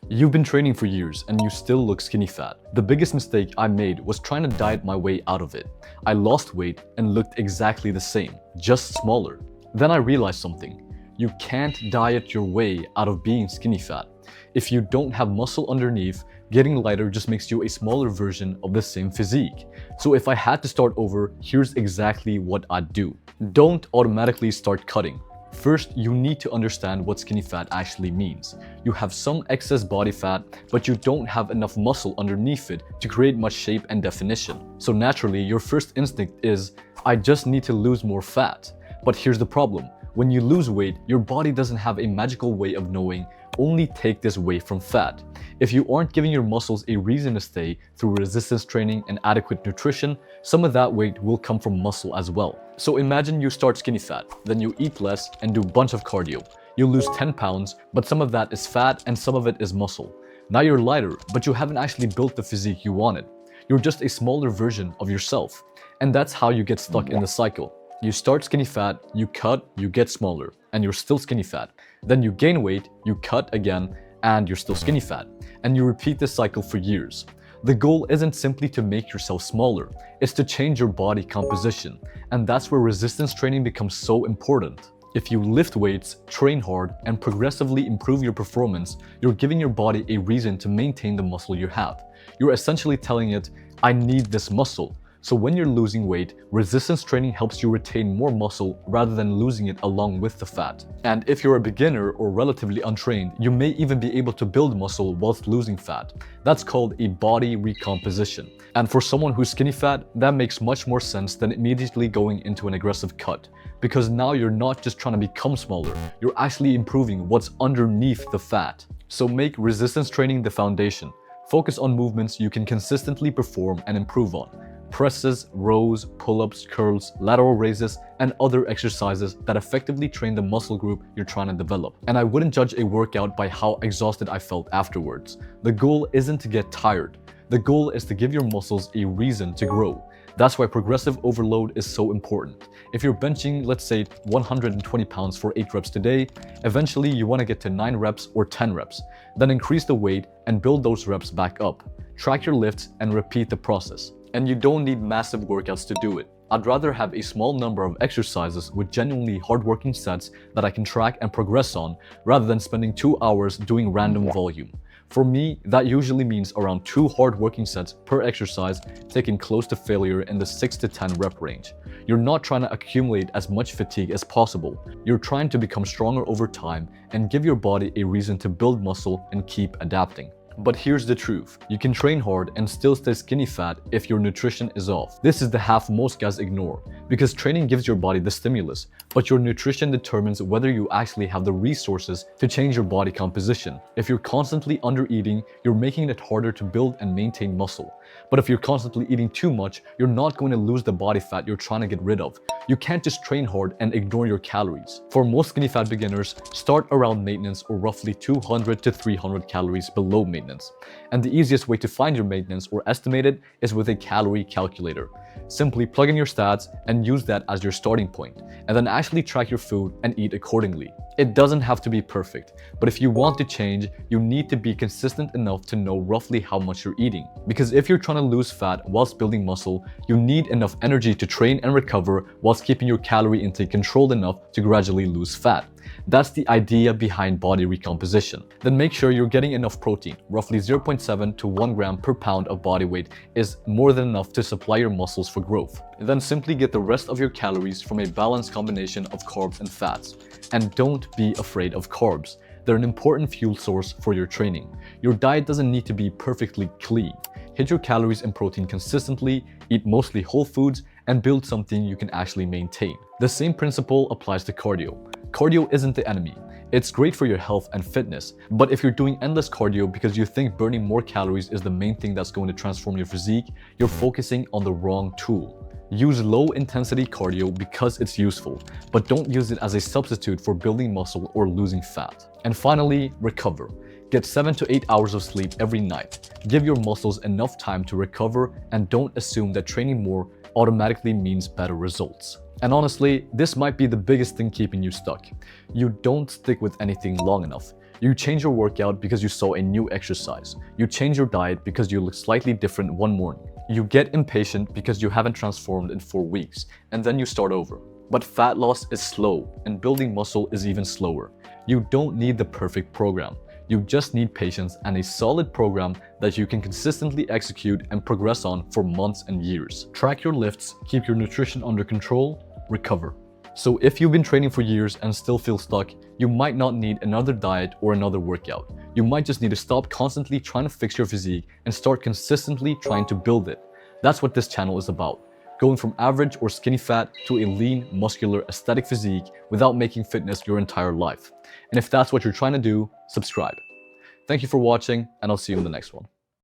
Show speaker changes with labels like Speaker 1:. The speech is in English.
Speaker 1: You've been training for years and you still look skinny fat. The biggest mistake I made was trying to diet my way out of it. I lost weight and looked exactly the same, just smaller. Then I realized something. You can't diet your way out of being skinny fat. If you don't have muscle underneath, getting lighter just makes you a smaller version of the same physique. So if I had to start over, here's exactly what I'd do. Don't automatically start cutting. First, you need to understand what skinny fat actually means. You have some excess body fat, but you don't have enough muscle underneath it to create much shape and definition. So naturally, your first instinct is, I just need to lose more fat. But here's the problem. When you lose weight, your body doesn't have a magical way of knowing, only take this away from fat. If you aren't giving your muscles a reason to stay through resistance training and adequate nutrition, some of that weight will come from muscle as well. So imagine you start skinny fat, then you eat less and do a bunch of cardio. You lose 10 pounds, but some of that is fat and some of it is muscle. Now you're lighter, but you haven't actually built the physique you wanted. You're just a smaller version of yourself. And that's how you get stuck in the cycle. You start skinny fat, you cut, you get smaller, and you're still skinny fat. Then you gain weight, you cut again, and you're still skinny fat. And you repeat this cycle for years. The goal isn't simply to make yourself smaller, it's to change your body composition. And that's where resistance training becomes so important. If you lift weights, train hard, and progressively improve your performance, you're giving your body a reason to maintain the muscle you have. You're essentially telling it, I need this muscle. So when you're losing weight, resistance training helps you retain more muscle rather than losing it along with the fat. And if you're a beginner or relatively untrained, you may even be able to build muscle whilst losing fat. That's called a body recomposition. And for someone who's skinny fat, that makes much more sense than immediately going into an aggressive cut. Because now you're not just trying to become smaller, you're actually improving what's underneath the fat. So make resistance training the foundation. Focus on movements you can consistently perform and improve on. Presses, rows, pull-ups, curls, lateral raises, and other exercises that effectively train the muscle group you're trying to develop. And I wouldn't judge a workout by how exhausted I felt afterwards. The goal isn't to get tired. The goal is to give your muscles a reason to grow. That's why progressive overload is so important. If you're benching, let's say 120 pounds for 8 reps today, eventually you want to get to 9 reps or 10 reps. Then increase the weight and build those reps back up. Track your lifts and repeat the process. And you don't need massive workouts to do it. I'd rather have a small number of exercises with genuinely hardworking sets that I can track and progress on, rather than spending 2 hours doing random volume. For me, that usually means around 2 hardworking sets per exercise, taken close to failure in the 6 to 10 rep range. You're not trying to accumulate as much fatigue as possible. You're trying to become stronger over time and give your body a reason to build muscle and keep adapting. But here's the truth. You can train hard and still stay skinny fat if your nutrition is off. This is the half most guys ignore, because training gives your body the stimulus, but your nutrition determines whether you actually have the resources to change your body composition. If you're constantly under-eating, you're making it harder to build and maintain muscle. But if you're constantly eating too much, you're not going to lose the body fat you're trying to get rid of. You can't just train hard and ignore your calories. For most skinny fat beginners, start around maintenance or roughly 200 to 300 calories below maintenance. And the easiest way to find your maintenance or estimate it is with a calorie calculator. Simply plug in your stats and use that as your starting point, and then actually track your food and eat accordingly. It doesn't have to be perfect, but if you want to change, you need to be consistent enough to know roughly how much you're eating. Because if you're trying to lose fat whilst building muscle, you need enough energy to train and recover whilst keeping your calorie intake controlled enough to gradually lose fat. That's the idea behind body recomposition. Then make sure you're getting enough protein. Roughly 0.7 to 1 gram per pound of body weight is more than enough to supply your muscles for growth. Then simply get the rest of your calories from a balanced combination of carbs and fats. And don't be afraid of carbs. They're an important fuel source for your training. Your diet doesn't need to be perfectly clean. Hit your calories and protein consistently, eat mostly whole foods, and build something you can actually maintain. The same principle applies to cardio. Cardio isn't the enemy. It's great for your health and fitness, but if you're doing endless cardio because you think burning more calories is the main thing that's going to transform your physique, you're focusing on the wrong tool. Use low-intensity cardio because it's useful, but don't use it as a substitute for building muscle or losing fat. And finally, recover. Get 7 to 8 hours of sleep every night. Give your muscles enough time to recover, and don't assume that training more automatically means better results. And honestly, this might be the biggest thing keeping you stuck. You don't stick with anything long enough. You change your workout because you saw a new exercise. You change your diet because you look slightly different one morning. You get impatient because you haven't transformed in 4 weeks, and then you start over. But fat loss is slow, and building muscle is even slower. You don't need the perfect program. You just need patience and a solid program that you can consistently execute and progress on for months and years. Track your lifts, keep your nutrition under control, recover. So if you've been training for years and still feel stuck, you might not need another diet or another workout. You might just need to stop constantly trying to fix your physique and start consistently trying to build it. That's what this channel is about. Going from average or skinny fat to a lean, muscular, aesthetic physique without making fitness your entire life. And if that's what you're trying to do, subscribe. Thank you for watching, and I'll see you in the next one.